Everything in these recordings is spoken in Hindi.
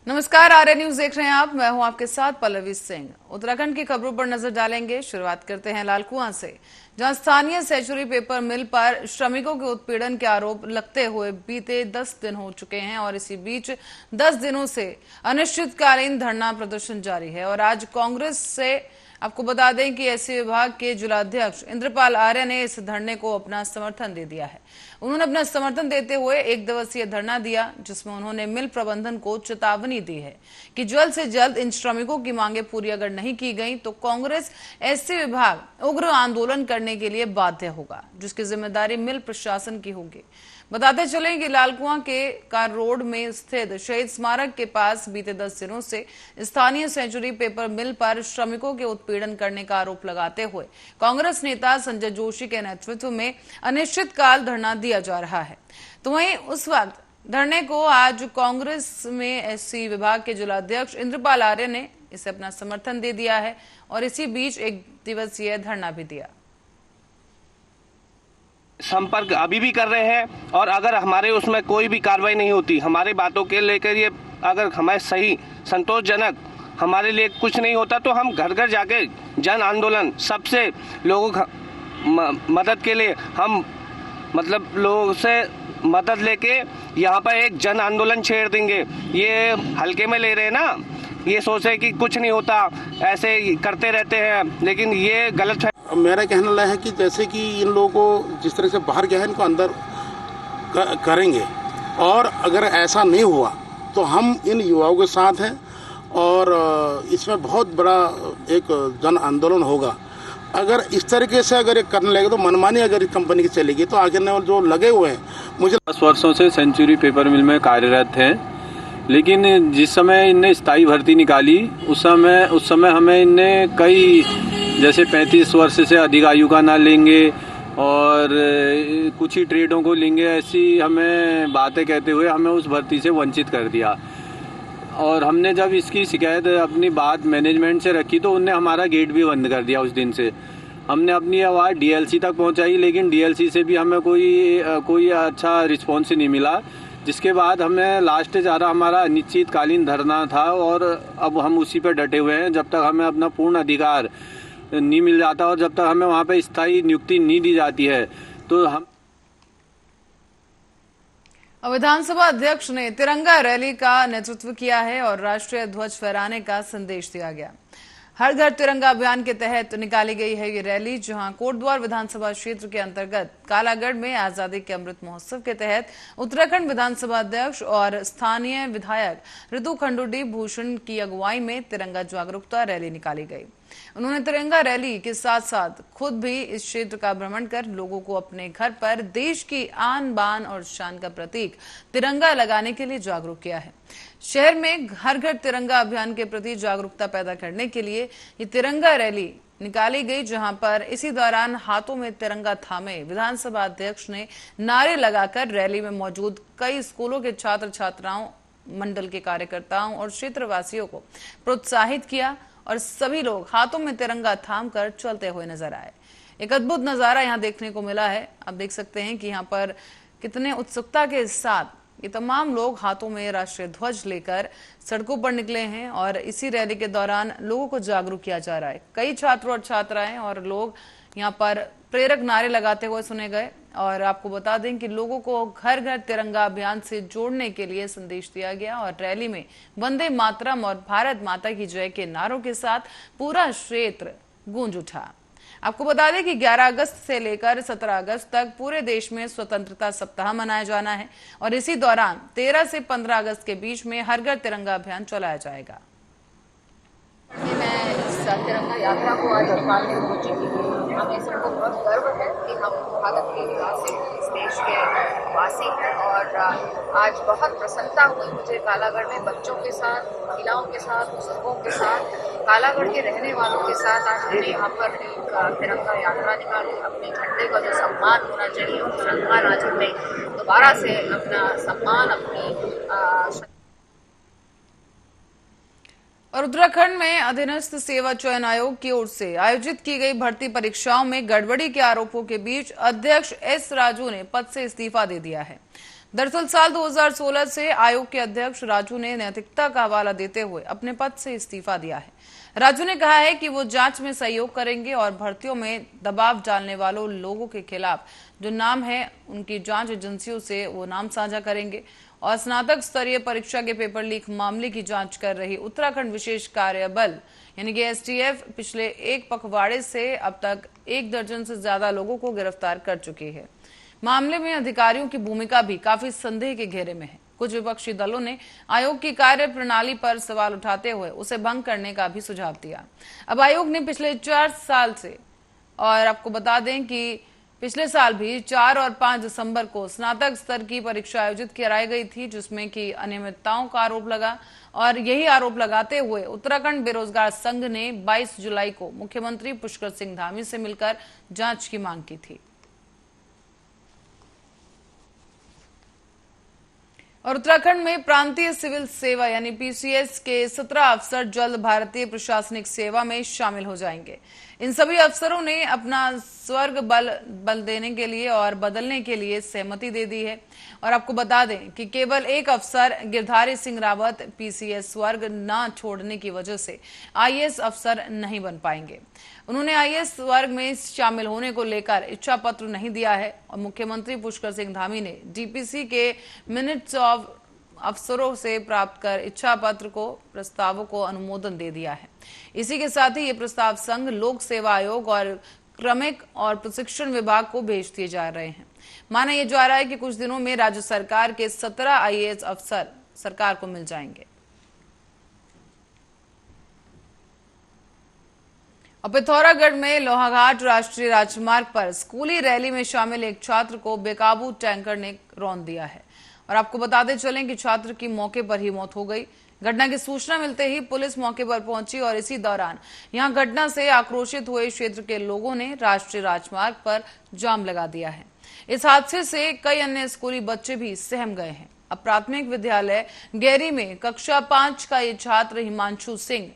नमस्कार, आर्य न्यूज देख रहे हैं आप। मैं हूं आपके साथ पल्लवी सिंह। उत्तराखंड की खबरों पर नजर डालेंगे। शुरुआत करते हैं लालकुआं से, जहां स्थानीय सेंचुरी पेपर मिल पर श्रमिकों के उत्पीड़न के आरोप लगते हुए बीते 10 दिन हो चुके हैं और इसी बीच 10 दिनों से अनिश्चितकालीन धरना प्रदर्शन जारी है। और आज कांग्रेस से आपको बता दें कि एससी विभाग के जिलाध्यक्ष इंद्रपाल आर्य ने इस धरने को अपना समर्थन दे दिया है। उन्होंने अपना समर्थन देते हुए 1 दिवसीय धरना दिया, जिसमें उन्होंने मिल प्रबंधन को चेतावनी दी है कि जल्द से जल्द इन श्रमिकों की मांगे पूरी अगर नहीं की गई तो कांग्रेस एससी विभाग उग्र आंदोलन करने के लिए बाध्य होगा, जिसकी जिम्मेदारी मिल प्रशासन की होगी। बताते चलें कि लालकुआं के कार रोड में स्थित शहीद स्मारक के पास बीते 10 दिनों से स्थानीय सेंचुरी पेपर मिल पर श्रमिकों के उत्पीड़न करने का आरोप लगाते हुए कांग्रेस नेता संजय जोशी के नेतृत्व में अनिश्चितकाल धरना दिया जा रहा है। तो वहीं उस वक्त धरने को आज कांग्रेस में एससी विभाग के जिलाध्यक्ष इंद्रपाल आर्य ने इसे अपना समर्थन दे दिया है और इसी बीच 1 दिवसीय धरना भी दिया। संपर्क अभी भी कर रहे हैं और अगर हमारे उसमें कोई भी कार्रवाई नहीं होती, हमारे बातों के लेकर ये अगर हमें सही संतोषजनक हमारे लिए कुछ नहीं होता तो हम घर घर जाके जन आंदोलन सबसे लोगों का मदद के लिए हम लोगों से मदद लेके यहाँ पर एक जन आंदोलन छेड़ देंगे। ये हल्के में ले रहे हैं ना, ये सोच रहे कि कुछ नहीं होता, ऐसे करते रहते हैं, लेकिन ये गलत है। मेरा कहना है कि जैसे कि इन लोगों को जिस तरह से बाहर गया है इनको अंदर करेंगे और अगर ऐसा नहीं हुआ तो हम इन युवाओं के साथ हैं और इसमें बहुत बड़ा एक जन आंदोलन होगा। अगर इस तरीके से अगर ये करने लगे तो मनमानी अगर इस कंपनी की चलेगी तो आगे जो लगे हुए हैं, मुझे 10 वर्षों से सेंचुरी पेपर मिल में कार्यरत हैं, लेकिन जिस समय इनने स्थायी भर्ती निकाली उस समय हमें इनने कई जैसे 35 वर्ष से अधिक आयु का ना लेंगे और कुछ ही ट्रेडों को लेंगे, ऐसी हमें बातें कहते हुए हमें उस भर्ती से वंचित कर दिया। और हमने जब इसकी शिकायत अपनी बात मैनेजमेंट से रखी तो उनने हमारा गेट भी बंद कर दिया। उस दिन से हमने अपनी आवाज़ डीएलसी तक पहुंचाई, लेकिन डीएलसी से भी हमें कोई अच्छा रिस्पॉन्स नहीं मिला, जिसके बाद हमें लास्ट जा रहा हमारा अनिश्चितकालीन धरना था और अब हम उसी पर डटे हुए हैं जब तक हमें अपना पूर्ण अधिकार नहीं मिल जाता और जब तक हमें वहाँ पे स्थायी नियुक्ति नहीं दी जाती है तो हम। विधानसभा अध्यक्ष ने तिरंगा रैली का नेतृत्व किया है और राष्ट्रीय ध्वज फहराने का संदेश दिया गया। हर घर तिरंगा अभियान के तहत निकाली गई है ये रैली, जहां कोटद्वार विधानसभा क्षेत्र के अंतर्गत कालागढ़ में आजादी के अमृत महोत्सव के तहत उत्तराखंड विधानसभा अध्यक्ष और स्थानीय विधायक ऋतु खंडूडी भूषण की अगुवाई में तिरंगा जागरूकता रैली निकाली गई। उन्होंने तिरंगा रैली के साथ साथ खुद भी इस क्षेत्र का भ्रमण कर लोगों को अपने घर पर देश की आन बान और शान का प्रतीक तिरंगा लगाने के लिए जागरूक किया है। शहर में हर घर तिरंगा अभियान के प्रति जागरूकता पैदा करने के लिए ये तिरंगा रैली निकाली गई, जहां पर इसी दौरान हाथों में तिरंगा थामे विधानसभा अध्यक्ष ने नारे लगाकर रैली में मौजूद कई स्कूलों के छात्र छात्राओं, मंडल के कार्यकर्ताओं और क्षेत्रवासियों को प्रोत्साहित किया और सभी लोग हाथों में तिरंगा थाम कर चलते हुए नजर आए। एक अद्भुत नजारा यहाँ देखने को मिला है। आप देख सकते हैं कि यहाँ पर कितने उत्सुकता के साथ ये तमाम लोग हाथों में राष्ट्रीय ध्वज लेकर सड़कों पर निकले हैं और इसी रैली के दौरान लोगों को जागरूक किया जा रहा है। कई छात्र और छात्राएं और लोग यहाँ पर प्रेरक नारे लगाते हुए सुने गए और आपको बता दें कि लोगों को घर घर तिरंगा अभियान से जोड़ने के लिए संदेश दिया गया और रैली में वंदे मातरम और भारत माता की जय के नारों के साथ पूरा क्षेत्र गूंज उठा। आपको बता दें कि 11 अगस्त से लेकर 17 अगस्त तक पूरे देश में स्वतंत्रता सप्ताह मनाया जाना है और इसी दौरान 13 से 15 अगस्त के बीच में हर घर तिरंगा अभियान चलाया जाएगा। मैं इस तिरंगा यात्रा को आज निकालने पहुंची थी। हमें सबको बहुत गर्व है कि हम भारत के निवासी इस देश के वासी हैं और आज बहुत प्रसन्नता हुई मुझे कालागढ़ में बच्चों के साथ, महिलाओं के साथ, बुजुर्गों के साथ, कालागढ़ के रहने वालों के साथ आज हमने यहाँ पर एक तिरंगा यात्रा निकाली। अपने झंडे का जो सम्मान होना चाहिए उस सम्मान आज हमने दोबारा से अपना सम्मान अपनी। और उत्तराखंड में अधीनस्थ सेवा चयन आयोग की ओर से आयोजित की गई भर्ती परीक्षाओं में गड़बड़ी के आरोपों के बीच अध्यक्ष एस राजू ने पद से इस्तीफा दे दिया है। दरअसल साल 2016 से आयोग के अध्यक्ष राजू ने नैतिकता का हवाला देते हुए अपने पद से इस्तीफा दिया है। राजू ने कहा है कि वो जांच में सहयोग करेंगे और भर्तियों में दबाव डालने वालों लोगों के खिलाफ जो नाम है उनकी जांच एजेंसियों से वो नाम साझा करेंगे। और स्नातक स्तरीय परीक्षा के पेपर लीक मामले की जांच कर रही उत्तराखंड विशेष कार्य बल यानी कि STF पिछले एक पखवाड़े से अब तक 1 दर्जन से ज्यादा लोगों को गिरफ्तार कर चुकी है। मामले में अधिकारियों की भूमिका भी काफी संदेह के घेरे में है। कुछ विपक्षी दलों ने आयोग की कार्य प्रणाली पर सवाल उठाते हुए उसे भंग करने का भी सुझाव दिया। अब आयोग ने पिछले 4 साल से, और आपको बता दें कि पिछले साल भी 4 और 5 दिसंबर को स्नातक स्तर की परीक्षा आयोजित कराई गई थी, जिसमें कि अनियमितताओं का आरोप लगा। और यही आरोप लगाते हुए उत्तराखंड बेरोजगार संघ ने 22 जुलाई को मुख्यमंत्री पुष्कर सिंह धामी से मिलकर जांच की मांग की थी। और उत्तराखंड में प्रांतीय सिविल सेवा यानी PCS के 17 अफसर जल्द भारतीय प्रशासनिक सेवा में शामिल हो जाएंगे। इन सभी अफसरों ने अपना स्वर्ग बल देने के लिए और बदलने के लिए सहमति दे दी है। और आपको बता दें कि केवल एक अफसर गिरधारी सिंह रावत PCS स्वर्ग न छोड़ने की वजह से IAS अफसर नहीं बन पाएंगे। उन्होंने IAS वर्ग में शामिल होने को लेकर इच्छा पत्र नहीं दिया है। और मुख्यमंत्री पुष्कर सिंह धामी ने DPC के मिनट्स ऑफ अफसरों से प्राप्त कर इच्छा पत्र को प्रस्तावों को अनुमोदन दे दिया है। इसी के साथ ही ये प्रस्ताव संघ लोक सेवा आयोग और क्रमिक और प्रशिक्षण विभाग को भेज दिए जा रहे हैं। माना यह जा रहा है कि कुछ दिनों में राज्य सरकार के 17 IAS अफसर सरकार को मिल जाएंगे। और पिथौरागढ़ में लोहाघाट राष्ट्रीय राजमार्ग पर स्कूली रैली में शामिल एक छात्र को बेकाबू टैंकर ने रौंद दिया है। और आपको बताते चलें कि छात्र की मौके पर ही मौत हो गई। घटना की सूचना मिलते ही पुलिस मौके पर पहुंची और इसी दौरान यहां घटना से आक्रोशित हुए क्षेत्र के लोगों ने राष्ट्रीय राजमार्ग पर जाम लगा दिया है। इस हादसे से कई अन्य स्कूली बच्चे भी सहम गए हैं। अब प्राथमिक विद्यालय गेरी में कक्षा 5 का ये छात्र हिमांशु सिंह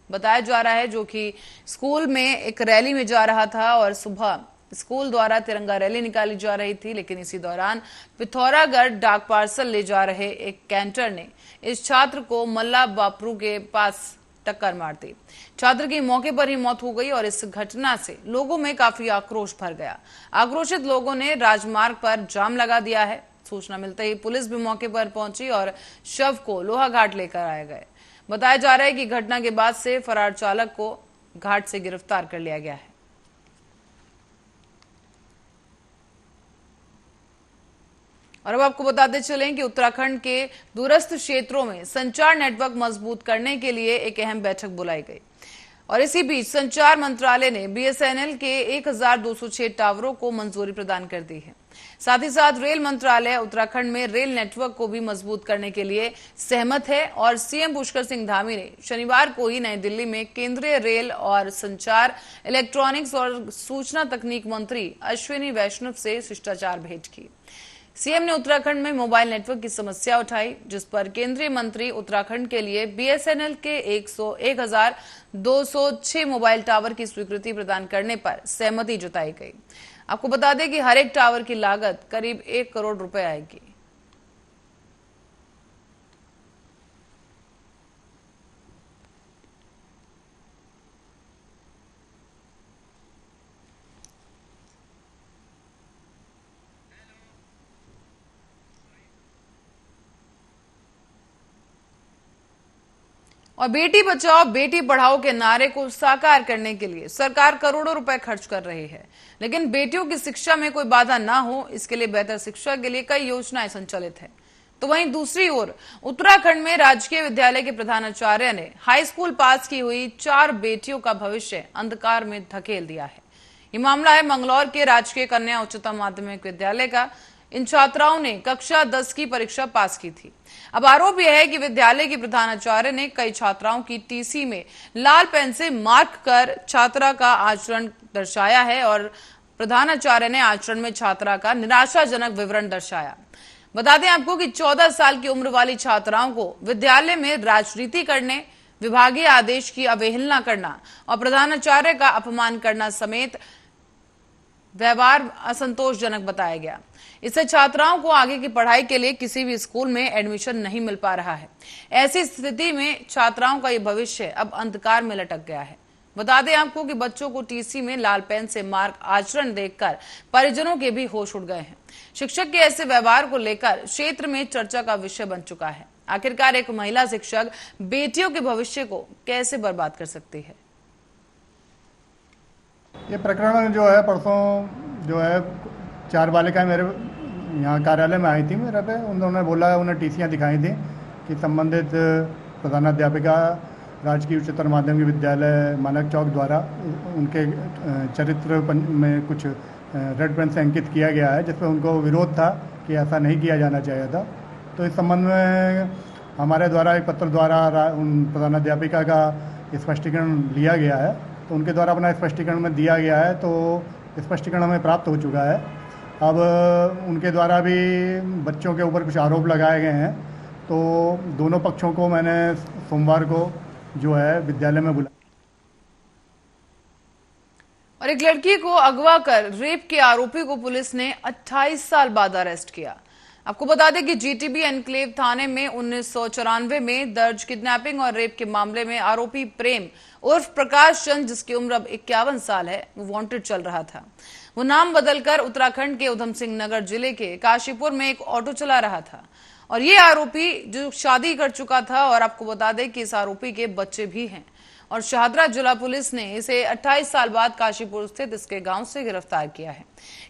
बताया जा रहा है, जो कि स्कूल में एक रैली में जा रहा था और सुबह स्कूल द्वारा तिरंगा रैली निकाली जा रही थी। लेकिन इसी दौरान पिथौरागढ़ डाक पार्सल ले जा रहे एक कैंटर ने इस छात्र को मल्ला बापरू के पास टक्कर मार दी। छात्र की मौके पर ही मौत हो गई और इस घटना से लोगों में काफी आक्रोश भर गया। आक्रोशित लोगों ने राजमार्ग पर जाम लगा दिया है। सूचना मिलते ही पुलिस भी मौके पर पहुंची और शव को लोहाघाट लेकर आए गए। बताया जा रहा है कि घटना के बाद से फरार चालक को घाट से गिरफ्तार कर लिया गया है। और अब आपको बताते चलें कि उत्तराखंड के दूरस्थ क्षेत्रों में संचार नेटवर्क मजबूत करने के लिए एक अहम बैठक बुलाई गई। और इसी बीच संचार मंत्रालय ने BSNL के 1206 टावरों को मंजूरी प्रदान कर दी है। साथ ही साथ रेल मंत्रालय उत्तराखंड में रेल नेटवर्क को भी मजबूत करने के लिए सहमत है। और CM पुष्कर सिंह धामी ने शनिवार को ही नई दिल्ली में केंद्रीय रेल और संचार, इलेक्ट्रॉनिक्स और सूचना तकनीक मंत्री अश्विनी वैष्णव से शिष्टाचार भेंट की। CM ने उत्तराखंड में मोबाइल नेटवर्क की समस्या उठाई, जिस पर केंद्रीय मंत्री उत्तराखंड के लिए BSNL के 1206 मोबाइल टावर की स्वीकृति प्रदान करने पर सहमति जताई गई। आपको बता दें कि हर एक टावर की लागत करीब 1 करोड़ रुपए आएगी। और बेटी बचाओ बेटी पढ़ाओ के नारे को साकार करने के लिए सरकार करोड़ों रुपए खर्च कर रही है। लेकिन बेटियों की शिक्षा में कोई बाधा ना हो, इसके लिए बेहतर शिक्षा के लिए कई योजनाएं संचालित है। तो वहीं दूसरी ओर उत्तराखंड में राजकीय विद्यालय के प्रधानाचार्य ने हाई स्कूल पास की हुई 4 बेटियों का भविष्य अंधकार में धकेल दिया है। ये मामला है मंगलौर के राजकीय कन्या उच्चतर माध्यमिक विद्यालय का। इन छात्राओं ने कक्षा 10 की परीक्षा पास की थी। अब आरोप यह है कि विद्यालय की प्रधानाचार्य ने कई छात्राओं की TC में लाल पेन से मार्क कर छात्रा का आचरण दर्शाया है और प्रधानाचार्य ने आचरण में छात्रा का निराशाजनक विवरण दर्शाया। बता दें आपको कि 14 साल की उम्र वाली छात्राओं को विद्यालय में राजनीति करने, विभागीय आदेश की अवहेलना करना और प्रधानाचार्य का अपमान करना समेत व्यवहार असंतोषजनक बताया गया। इससे छात्राओं को आगे की पढ़ाई के लिए किसी भी स्कूल में एडमिशन नहीं मिल पा रहा है। ऐसी स्थिति में छात्राओं का ये भविष्य अब अंधकार में लटक गया है। बता दें आपको कि बच्चों को टीसी में लाल पेन से मार्क आचरण देखकर परिजनों के भी होश उड़ गए हैं। शिक्षक के ऐसे व्यवहार को लेकर क्षेत्र में चर्चा का विषय बन चुका है। आखिरकार एक महिला शिक्षक बेटियों के भविष्य को कैसे बर्बाद कर सकती है? ये प्रकरण जो है परसों जो है 4 बालिकाएं मेरे यहाँ कार्यालय में आई थी मेरे पे। उन्होंने बोला, उन्हें टीसियाँ दिखाई थी कि संबंधित प्रधानाध्यापिका राजकीय उच्चतर माध्यमिक विद्यालय मानक चौक द्वारा उनके चरित्र में कुछ रेड पेन से अंकित किया गया है, जिसमें उनको विरोध था कि ऐसा नहीं किया जाना चाहिए था। तो इस संबंध में हमारे द्वारा एक पत्र द्वारा उन प्रधानाध्यापिका का स्पष्टीकरण लिया गया है। तो उनके द्वारा अपना स्पष्टीकरण में दिया गया है, तो स्पष्टीकरण हमें प्राप्त हो चुका है। अब उनके द्वारा भी बच्चों के ऊपर कुछ आरोप लगाए गए हैं, तो दोनों पक्षों को मैंने सोमवार को जो है विद्यालय में बुलाया। और एक लड़की को अगवा कर रेप के आरोपी को पुलिस ने 28 साल बाद अरेस्ट किया। आपको बता दें कि जीटीबी एनक्लेव थाने में 1994 में दर्ज किडनैपिंग और रेप के मामले में आरोपी प्रेम उर्फ प्रकाश चंद, जिसकी उम्र अब 51 साल है, वो वांटेड चल रहा था। वो नाम बदलकर उत्तराखंड के उधम सिंह नगर जिले के काशीपुर में एक ऑटो चला रहा था। और ये आरोपी जो शादी कर चुका था, और आपको बता दें कि इस आरोपी के बच्चे भी हैं। और शाहदरा जिला पुलिस ने इसे 28 साल बाद काशीपुर स्थित इसके गांव से गिरफ्तार किया है।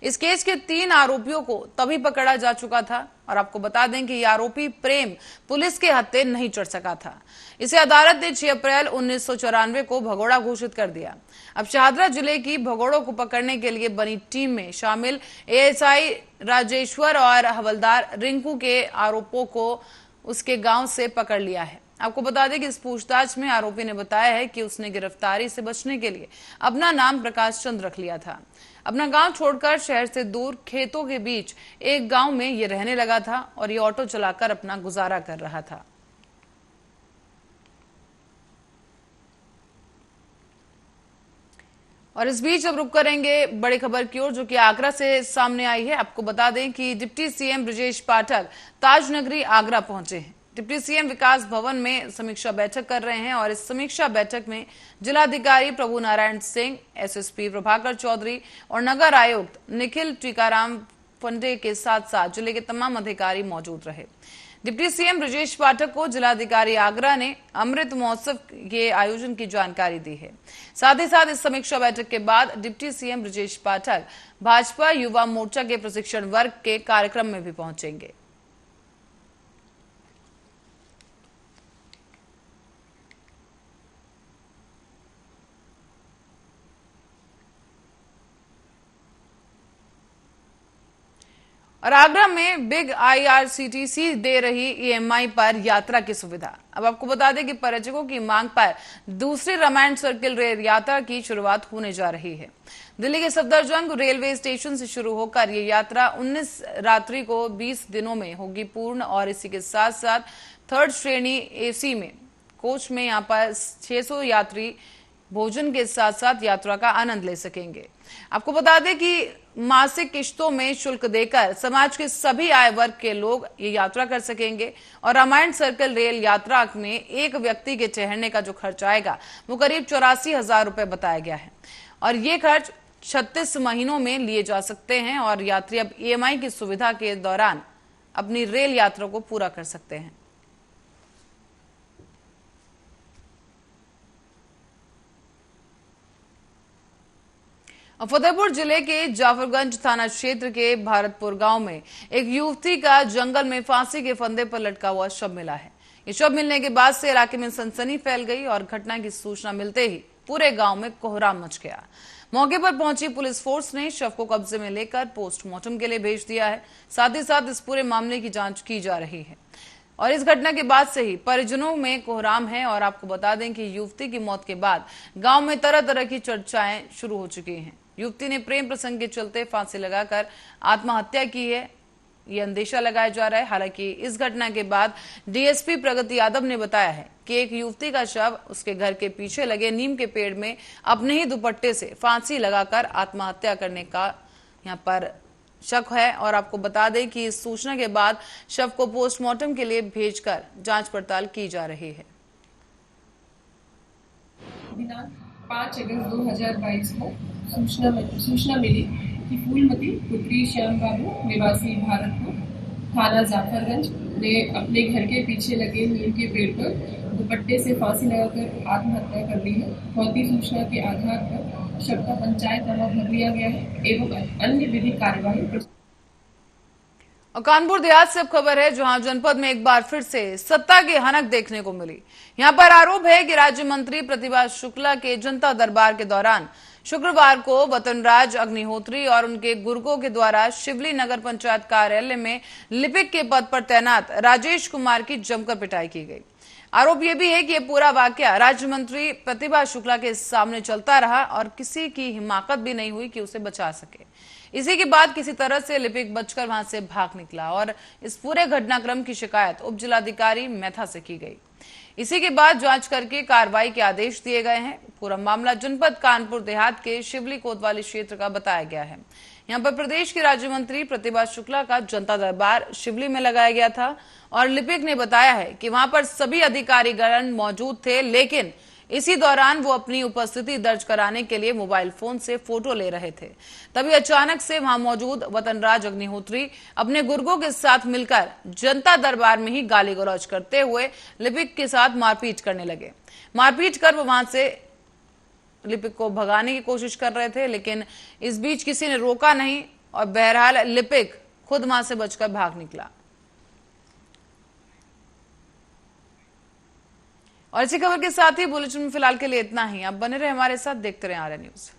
इस केस के 3 आरोपियों को तभी पकड़ा जा चुका था। और आपको बता दें कि ये आरोपी प्रेम पुलिस के हत्थे नहीं चढ़ सका था। इसे अदालत ने 6 अप्रैल 1994 को भगोड़ा घोषित कर दिया। अब शाहदरा जिले की भगोड़ों को पकड़ने के लिए बनी टीम में शामिल एएसआई राजेश्वर और हवलदार रिंकू के आरोपों को उसके गांव से पकड़ लिया है। आपको बता दें कि इस पूछताछ में आरोपी ने बताया है कि उसने गिरफ्तारी से बचने के लिए अपना नाम प्रकाश चंद रख लिया था। अपना गांव छोड़कर शहर से दूर खेतों के बीच एक गांव में ये रहने लगा था और ये ऑटो चलाकर अपना गुजारा कर रहा था। और इस बीच अब रुक करेंगे बड़ी खबर की ओर, जो कि आगरा से सामने आई है। आपको बता दें कि डिप्टी सीएम ब्रजेश पाठक ताजनगरी आगरा पहुंचे हैं। डिप्टी सीएम विकास भवन में समीक्षा बैठक कर रहे हैं और इस समीक्षा बैठक में जिलाधिकारी प्रभु नारायण सिंह, एसएसपी प्रभाकर चौधरी और नगर आयुक्त निखिल टीकाराम फंडे के साथ साथ जिले के तमाम अधिकारी मौजूद रहे। डिप्टी सीएम ब्रजेश पाठक को जिलाधिकारी आगरा ने अमृत महोत्सव के आयोजन की जानकारी दी है। साथ ही साथ इस समीक्षा बैठक के बाद डिप्टी सीएम ब्रजेश पाठक भाजपा युवा मोर्चा के प्रशिक्षण वर्ग के कार्यक्रम में भी पहुंचेंगे। और आगरा में बिग आईआरसीटीसी दे रही ईएमआई पर यात्रा की सुविधा। अब आपको बता दें कि पर्यटकों की मांग पर दूसरी रामायण सर्किल रेल यात्रा की शुरुआत होने जा रही है। दिल्ली के सफदरजंग रेलवे स्टेशन से शुरू होकर ये यात्रा 19 रात्रि को 20 दिनों में होगी पूर्ण। और इसी के साथ साथ 3rd श्रेणी एसी में कोच में यहाँ पर 600 यात्री भोजन के साथ साथ यात्रा का आनंद ले सकेंगे। आपको बता दें कि मासिक किश्तों में शुल्क देकर समाज के सभी आय वर्ग के लोग ये यात्रा कर सकेंगे। और रामायण सर्कल रेल यात्रा में एक व्यक्ति के ठहरने का जो खर्च आएगा वो करीब 84,000 रुपए बताया गया है। और ये खर्च 36 महीनों में लिए जा सकते हैं और यात्री अब ईएमआई की सुविधा के दौरान अपनी रेल यात्रा को पूरा कर सकते हैं। फतेहपुर जिले के जाफरगंज थाना क्षेत्र के भारतपुर गांव में एक युवती का जंगल में फांसी के फंदे पर लटका हुआ शव मिला है। ये शव मिलने के बाद से इलाके में सनसनी फैल गई और घटना की सूचना मिलते ही पूरे गांव में कोहराम मच गया। मौके पर पहुंची पुलिस फोर्स ने शव को कब्जे में लेकर पोस्टमार्टम के लिए भेज दिया है। साथ ही साथ इस पूरे मामले की जांच की जा रही है। और इस घटना के बाद से ही परिजनों में कोहराम है। और आपको बता दें कि युवती की मौत के बाद गांव में तरह तरह की चर्चाएं शुरू हो चुकी हैं। युवती ने प्रेम प्रसंग के चलते फांसी लगाकर आत्महत्या की है, ये अंदेशा लगाया जा रहा है। हालांकि इस घटना के बाद डीएसपी प्रगति यादव ने बताया है कि एक युवती का शव उसके घर के पीछे लगे नीम के पेड़ में अपने ही दुपट्टे से फांसी लगाकर आत्महत्या करने का यहां पर शक है। और आपको बता दें कि इस सूचना के बाद शव को पोस्टमार्टम के लिए भेजकर जांच पड़ताल की जा रही है। दिनांक 5 अगस्त 2022 को सूचना मिली कि फूलमती पुत्री श्याम बाबू निवासी भारतपुर थाना जाफरगंज ने अपने घर के पीछे लगे नीम के पेड़ पर दुपट्टे से फांसी लगाकर आत्महत्या कर ली है। भौतिक सूचना के आधार पर शव का पंचायतनामा भर लिया गया है एवं अन्य विधिक कार्यवाही। और कानपुर देहात से अब खबर है, जहां जनपद में एक बार फिर से सत्ता की हनक देखने को मिली। यहां पर आरोप है कि राज्य मंत्री प्रतिभा शुक्ला के जनता दरबार के दौरान शुक्रवार को वतनराज अग्निहोत्री और उनके गुर्गों के द्वारा शिवली नगर पंचायत कार्यालय में लिपिक के पद पर तैनात राजेश कुमार की जमकर पिटाई की गई। आरोप यह भी है कि यह पूरा वाकया राज्य मंत्री प्रतिभा शुक्ला के सामने चलता रहा और किसी की हिमाकत भी नहीं हुई कि उसे बचा सके। इसी के बाद किसी तरह से लिपिक बचकर वहां से भाग निकला और इस पूरे घटनाक्रम की शिकायत उप जिलाधिकारी मैथा से की गई। इसी के बाद जांच करके कार्रवाई के आदेश दिए गए हैं। पूरा मामला जनपद कानपुर देहात के शिवली कोतवाली क्षेत्र का बताया गया है। यहां पर प्रदेश के राज्य मंत्री प्रतिभा शुक्ला का जनता दरबार शिवली में लगाया गया था और लिपिक ने बताया है कि वहां पर सभी अधिकारीगण मौजूद थे, लेकिन इसी दौरान वो अपनी उपस्थिति दर्ज कराने के लिए मोबाइल फोन से फोटो ले रहे थे। तभी अचानक से वहां मौजूद वतनराज अग्निहोत्री अपने गुर्गों के साथ मिलकर जनता दरबार में ही गाली गलौज करते हुए लिपिक के साथ मारपीट करने लगे। मारपीट कर वो वहां से लिपिक को भगाने की कोशिश कर रहे थे, लेकिन इस बीच किसी ने रोका नहीं और बहरहाल लिपिक खुद वहां से बचकर भाग निकला। और इसी खबर के साथ ही बुलेटिन में फिलहाल के लिए इतना ही। आप बने रहे हमारे साथ, देखते रहे आर्या न्यूज।